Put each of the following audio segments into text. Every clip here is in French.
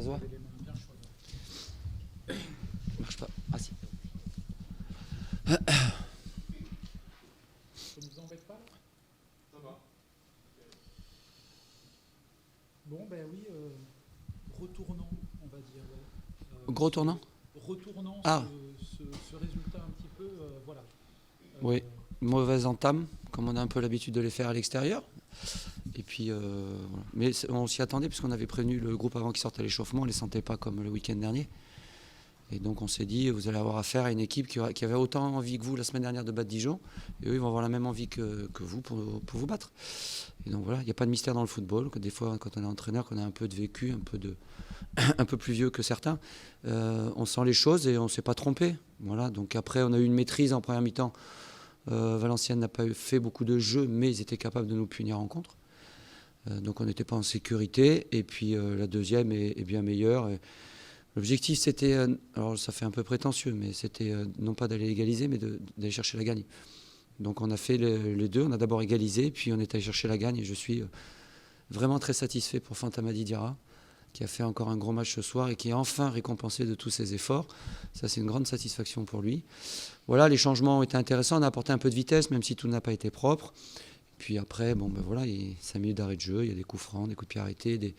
se voit? Marche pas. Ah si. Ça ne vous embête pas? Ça va. Bon, ben oui, retournant, on va dire. Gros tournant? Retournant Ah. ce résultat un petit peu, voilà. Oui, mauvaise entame, comme on a un peu l'habitude de les faire à l'extérieur. Et puis, voilà. Mais on s'y attendait puisqu'on avait prévenu le groupe avant qu'ils sortent à l'échauffement, on ne les sentait pas comme le week-end dernier. Et donc on s'est dit, vous allez avoir affaire à une équipe qui avait autant envie que vous la semaine dernière de battre Dijon, et eux ils vont avoir la même envie que vous pour vous battre. Et donc voilà, il n'y a pas de mystère dans le football, que des fois quand on est entraîneur, qu'on a un peu de vécu, un peu plus vieux que certains, on sent les choses et on ne s'est pas trompé. Voilà, donc après on a eu une maîtrise en première mi-temps. Valenciennes n'a pas fait beaucoup de jeux, mais ils étaient capables de nous punir en contre. Donc on n'était pas en sécurité. Et puis la deuxième est bien meilleure. L'objectif, c'était, alors ça fait un peu prétentieux, mais c'était non pas d'aller égaliser, mais d'aller chercher la gagne. Donc on a fait les deux. On a d'abord égalisé, puis on est allé chercher la gagne. Et je suis vraiment très satisfait pour Fantamadi Diarra, qui a fait encore un gros match ce soir et qui est enfin récompensé de tous ses efforts. Ça, c'est une grande satisfaction pour lui. Voilà, les changements ont été intéressants. On a apporté un peu de vitesse, même si tout n'a pas été propre. Puis après, bon, ben voilà, il y a 5 minutes d'arrêt de jeu, il y a des coups francs, des coups de pied arrêtés, des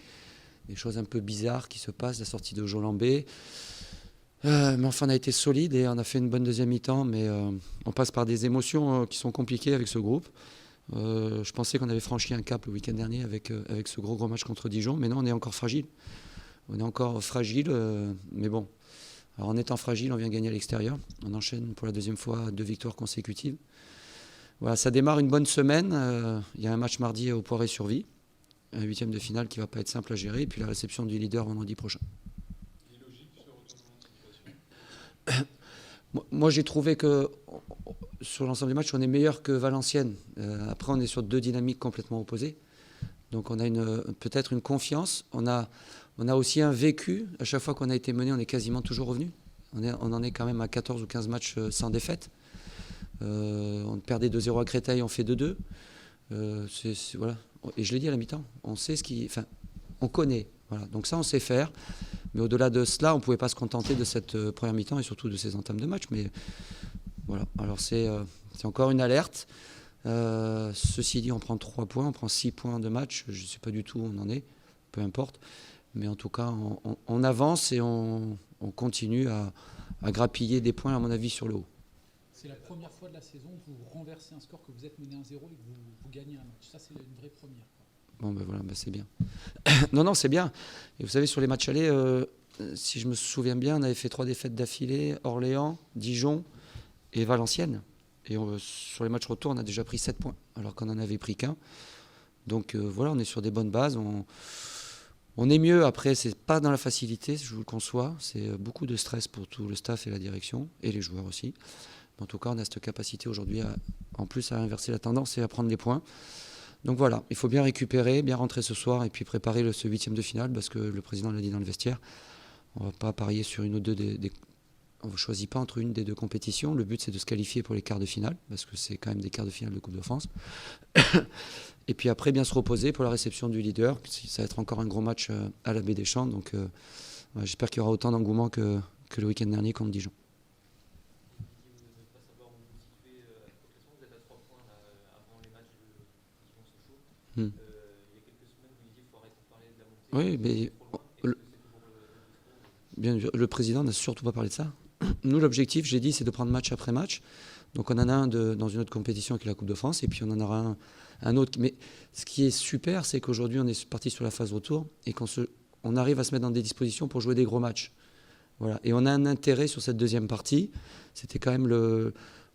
choses un peu bizarres qui se passent, la sortie de Jolambé. Mais enfin, on a été solide et on a fait une bonne deuxième mi-temps, mais on passe par des émotions qui sont compliquées avec ce groupe. Je pensais qu'on avait franchi un cap le week-end dernier avec ce gros match contre Dijon, mais non, on est encore fragile. On est encore fragile, mais bon. Alors en étant fragile, on vient gagner à l'extérieur. On enchaîne pour la deuxième fois 2 victoires consécutives. Voilà, ça démarre une bonne semaine. Il y a un match mardi au Poiré-sur-Vie, un 8e de finale qui ne va pas être simple à gérer, et puis la réception du leader vendredi prochain. Il est logique ce retournement de situation. Moi, j'ai trouvé que sur l'ensemble des matchs, on est meilleur que Valenciennes. Après, on est sur 2 dynamiques complètement opposées. Donc on a peut-être une confiance. On a aussi un vécu. À chaque fois qu'on a été mené, on est quasiment toujours revenu. On en est quand même à 14 ou 15 matchs sans défaite. On perdait 2-0 à Créteil, on fait 2-2. Voilà. Et je l'ai dit à la mi-temps, on sait on connaît. Voilà. Donc ça, on sait faire. Mais au-delà de cela, on ne pouvait pas se contenter de cette première mi-temps et surtout de ces entames de match. Mais voilà. Alors c'est encore une alerte. Ceci dit, on prend 3 points, on prend 6 points de match. Je ne sais pas du tout où on en est, peu importe. Mais en tout cas, on avance et on continue à grappiller des points, à mon avis, sur le haut. C'est la première fois de la saison que vous renversez un score, que vous êtes mené 1-0 et que vous gagnez un match. Ça, c'est une vraie première. Bon, ben voilà, c'est bien. Non, c'est bien. Et vous savez, sur les matchs allés, si je me souviens bien, on avait fait 3 défaites d'affilée, Orléans, Dijon et Valenciennes. Et sur les matchs retour, on a déjà pris 7 points, alors qu'on n'en avait pris qu'un. Donc voilà, on est sur des bonnes bases. On est mieux. Après, c'est pas dans la facilité, je vous le conçois. C'est beaucoup de stress pour tout le staff et la direction, et les joueurs aussi. En tout cas, on a cette capacité aujourd'hui, en plus, à inverser la tendance et à prendre les points. Donc voilà, il faut bien récupérer, bien rentrer ce soir et puis préparer ce 8e de finale, parce que le président l'a dit dans le vestiaire, on ne va pas parier sur une ou deux on ne choisit pas entre une des 2 compétitions. Le but, c'est de se qualifier pour les quarts de finale, parce que c'est quand même des quarts de finale de Coupe de France. Et puis après, bien se reposer pour la réception du leader. Ça va être encore un gros match à la Baie des Champs. Donc j'espère qu'il y aura autant d'engouement que le week-end dernier contre Dijon. Il y a quelques semaines, vous disiez qu'il faut arrêter de parler de la montée. Oui, mais le président n'a surtout pas parlé de ça. Nous, l'objectif, j'ai dit, c'est de prendre match après match. Donc on en a un dans une autre compétition qui est la Coupe de France, et puis on en aura un autre. Mais ce qui est super, c'est qu'aujourd'hui, on est parti sur la phase retour et qu'on arrive à se mettre dans des dispositions pour jouer des gros matchs. Voilà. Et on a un intérêt sur cette deuxième partie. C'était quand même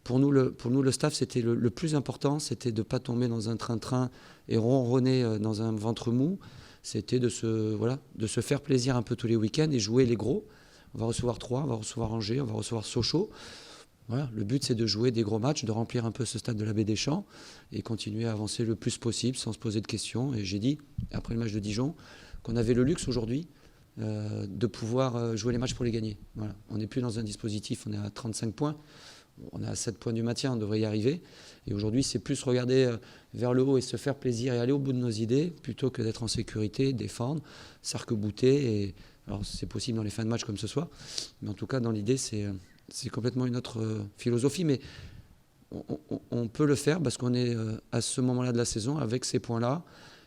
pour nous, le staff, c'était le plus important, c'était de ne pas tomber dans un train-train et ronronner dans un ventre mou. C'était de se faire plaisir un peu tous les week-ends et jouer les gros. On va recevoir Troyes, on va recevoir Angers, on va recevoir Sochaux. Voilà, le but, c'est de jouer des gros matchs, de remplir un peu ce stade de la Baie des Champs et continuer à avancer le plus possible sans se poser de questions. Et j'ai dit, après le match de Dijon, qu'on avait le luxe aujourd'hui de pouvoir jouer les matchs pour les gagner. Voilà. On n'est plus dans un dispositif, on est à 35 points. On est à 7 points du maintien, on devrait y arriver. Et aujourd'hui, c'est plus regarder vers le haut et se faire plaisir et aller au bout de nos idées plutôt que d'être en sécurité, défendre, s'arc-bouter et Alors c'est possible dans les fins de match comme ce soir, mais en tout cas dans l'idée c'est complètement une autre philosophie, mais on peut le faire parce qu'on est à ce moment-là de la saison avec ces points-là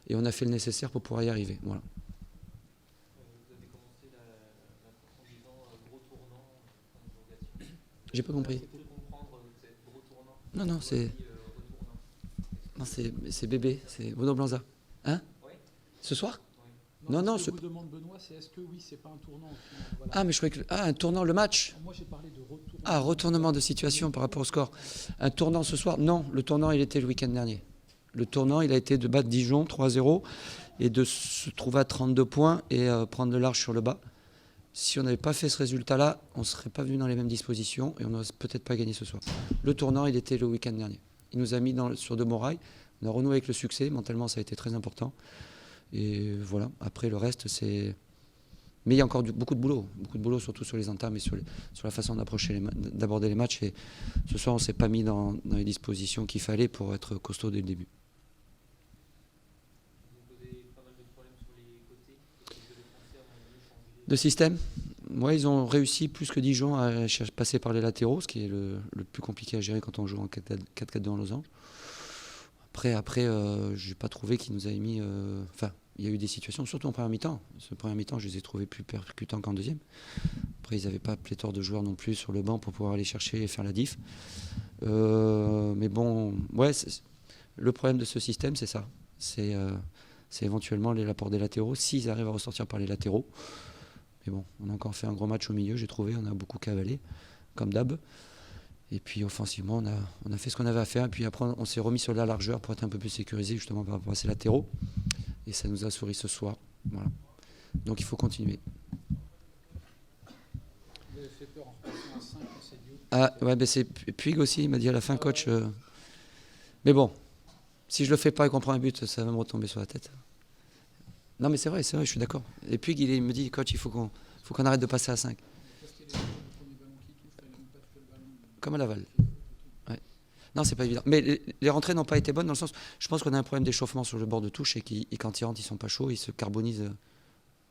et on a fait le nécessaire pour pouvoir y arriver. Voilà. Vous avez commencé en disant gros tournant en interrogation. J'ai pas compris. J'ai cru comprendre que c'est gros tournant. Non, c'est bébé, c'est Bruno Blanza. Hein? Oui. Ce soir? Non, ce ce que vous demande Benoît, c'est est-ce que oui, c'est pas un tournant au final, voilà. Ah, mais je croyais que... Ah, un tournant, le match? Moi, j'ai parlé de retournement. Ah, retournement de situation par rapport au score. Un tournant ce soir? Non, le tournant, il était le week-end dernier. Le tournant, il a été de battre Dijon 3-0 et de se trouver à 32 points et prendre le large sur le bas. Si on n'avait pas fait ce résultat-là, on ne serait pas venu dans les mêmes dispositions et on n'aurait peut-être pas gagné ce soir. Le tournant, il était le week-end dernier. Il nous a mis sur de bons rails. On a renoué avec le succès. Mentalement, ça a été très important. Et voilà, après le reste, c'est... Mais il y a encore beaucoup de boulot, surtout sur les entames et sur la façon d'aborder les matchs. Et ce soir, on ne s'est pas mis dans les dispositions qu'il fallait pour être costaud dès le début. Vous posez pas mal de problèmes sur les côtés. Est-ce que les transferts ont mieux changé? De système, ouais, ils ont réussi plus que Dijon à passer par les latéraux, ce qui est le plus compliqué à gérer quand on joue en 4-4-2 en losange. Après je n'ai pas trouvé qu'ils nous avaient mis... Enfin, il y a eu des situations, surtout en première mi-temps. Ce premier mi-temps, je les ai trouvés plus percutants qu'en deuxième. Après, ils n'avaient pas pléthore de joueurs non plus sur le banc pour pouvoir aller chercher et faire la diff. Mais bon, ouais, le problème de ce système, c'est ça. C'est éventuellement l'apport des latéraux, s'ils arrivent à ressortir par les latéraux. Mais bon, on a encore fait un gros match au milieu, j'ai trouvé. On a beaucoup cavalé, comme d'hab. Et puis offensivement, on a fait ce qu'on avait à faire. Et puis après, on s'est remis sur la largeur pour être un peu plus sécurisé justement par rapport à ces latéraux. Et ça nous a souri ce soir. Voilà. Donc il faut continuer. Vous avez fait peur en repassant à 5 en CDO. Ah ouais, ben c'est Puig aussi, il m'a dit à la fin, coach. Mais bon, si je le fais pas et qu'on prend un but, ça va me retomber sur la tête. Non mais c'est vrai, je suis d'accord. Et Puig, il me dit, coach, il faut qu'on arrête de passer à 5. Parce que le premier ballon qui touche, il n'a même pas touché le ballon. Comme à Laval. Ouais. Non, c'est pas évident. Mais les rentrées n'ont pas été bonnes dans le sens. Je pense qu'on a un problème d'échauffement sur le bord de touche et quand ils rentrent, ils sont pas chauds, ils se carbonisent.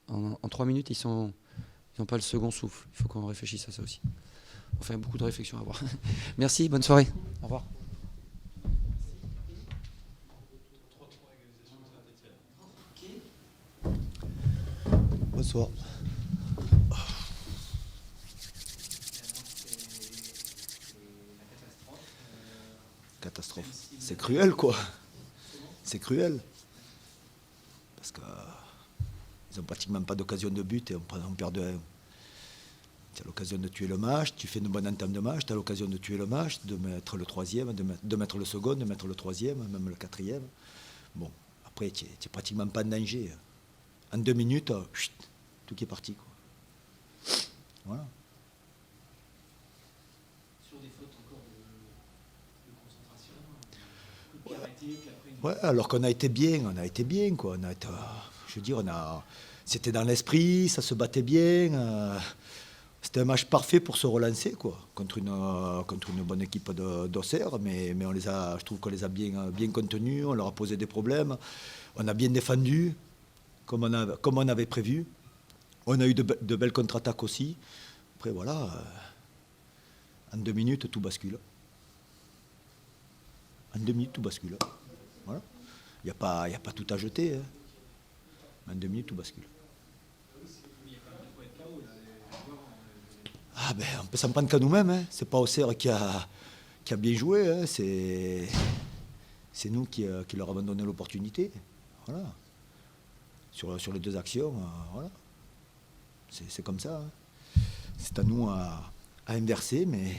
En 3 minutes, ils n'ont pas le second souffle. Il faut qu'on réfléchisse à ça aussi. Enfin, beaucoup de réflexions à avoir. Merci, bonne soirée. Au revoir. Bonsoir. Catastrophe. C'est cruel, quoi. C'est cruel. Parce que ils n'ont pratiquement pas d'occasion de but et on perd de 1. Tu as l'occasion de tuer le match, tu fais une bonne entame de match, tu as l'occasion de tuer le match, de mettre le troisième, de mettre le second, de mettre le troisième, même le quatrième. Bon, après, tu n'es pratiquement pas en danger. En 2 minutes, chut, tout qui est parti, quoi. Voilà. Sur des fautes encore de concentration, coup de pied arrêté, puis après une... Ouais, alors qu'on a été bien, quoi. Je veux dire, c'était dans l'esprit, ça se battait bien. C'était un match parfait pour se relancer, quoi, contre une bonne équipe d'Auxerre, mais je trouve qu'on les a bien contenus, on leur a posé des problèmes, on a bien défendu, comme on avait prévu. On a eu de belles contre-attaques aussi. Après, voilà, en 2 minutes, tout bascule. En 2 minutes, tout bascule. Voilà. Il n'y a pas tout à jeter. Hein. En 2 minutes, tout bascule. Ah ben, on peut s'en prendre qu'à nous-mêmes. Hein. C'est pas Auxerre qui a bien joué. Hein. C'est nous qui leur avons donné l'opportunité. Voilà. Sur les 2 actions, voilà. C'est comme ça. Hein. C'est à nous à inverser, mais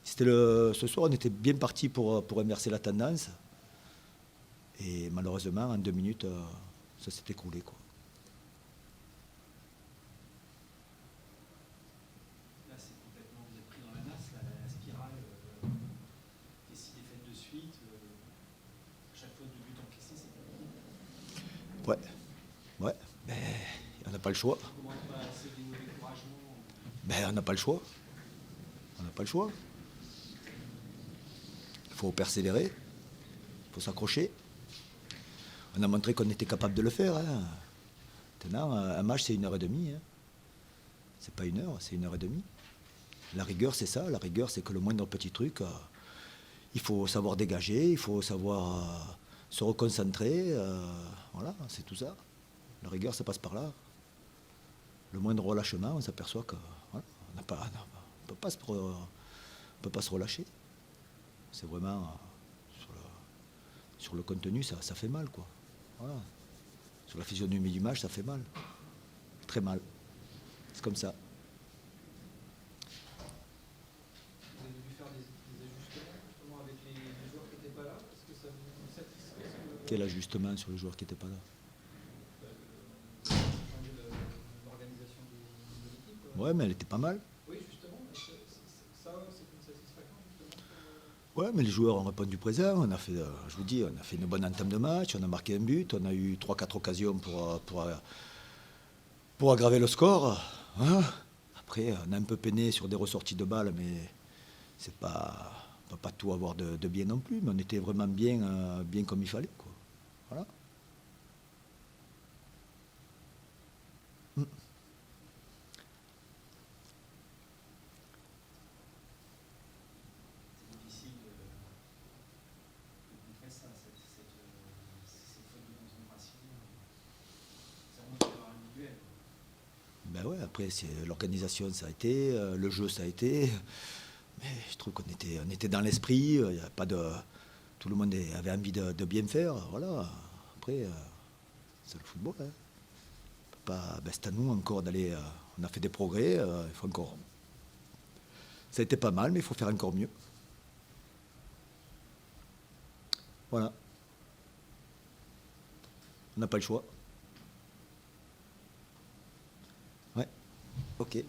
ce soir, on était bien parti pour inverser la tendance. Et malheureusement, en 2 minutes, ça s'est écroulé, quoi. Là, c'est complètement, vous êtes pris dans la masse, la spirale, des 6 défaites de suite, à chaque fois 2 buts encaissés, c'est compliqué. Ouais, mais on n'a pas le choix. Comment ne pas céder au découragement? Ben, on n'a pas le choix. Il faut persévérer, il faut s'accrocher. On a montré qu'on était capable de le faire. Hein. Maintenant, un match, c'est 1h30. Hein. C'est pas 1 heure, c'est 1 heure et demie. La rigueur, c'est ça. La rigueur, c'est que le moindre petit truc, il faut savoir dégager, il faut savoir se reconcentrer. Voilà, c'est tout ça. La rigueur, ça passe par là. Le moindre relâchement, on s'aperçoit que voilà, on ne peut pas se relâcher. C'est vraiment sur le contenu, ça fait mal, quoi. Voilà. Sur la physionomie du match, ça fait mal. Très mal. C'est comme ça. Vous avez dû faire des ajustements justement avec les joueurs qui n'étaient pas là. Est-ce que ça vous satisfait Quel ajustement sur les joueurs qui n'étaient pas là? changer l'organisation de l'équipe Ouais, mais elle était pas mal. Oui, justement. Ça, c'est une satisfaction justement. Ouais, mais les joueurs ont répondu présent. On a fait, je vous dis, on a fait une bonne entame de match. On a marqué un but. On a eu 3-4 occasions pour aggraver le score. Hein. Après, on a un peu peiné sur des ressorties de balles, mais c'est pas, on ne peut pas tout avoir de bien non plus. Mais on était vraiment bien, bien comme il fallait, quoi. Voilà. C'est difficile de contrer ça, cette faute de concentration. C'est vraiment une erreur individuelle. Ben ouais, après, l'organisation, ça a été, le jeu, ça a été. Mais je trouve qu'on était dans l'esprit. Il y a pas de, tout le monde avait envie de bien faire. Voilà. Après, c'est le football. Hein. On peut pas, ben c'est à nous encore d'aller. On a fait des progrès. Il faut encore. Ça a été pas mal, mais il faut faire encore mieux. Voilà. On n'a pas le choix. Ouais. Ok.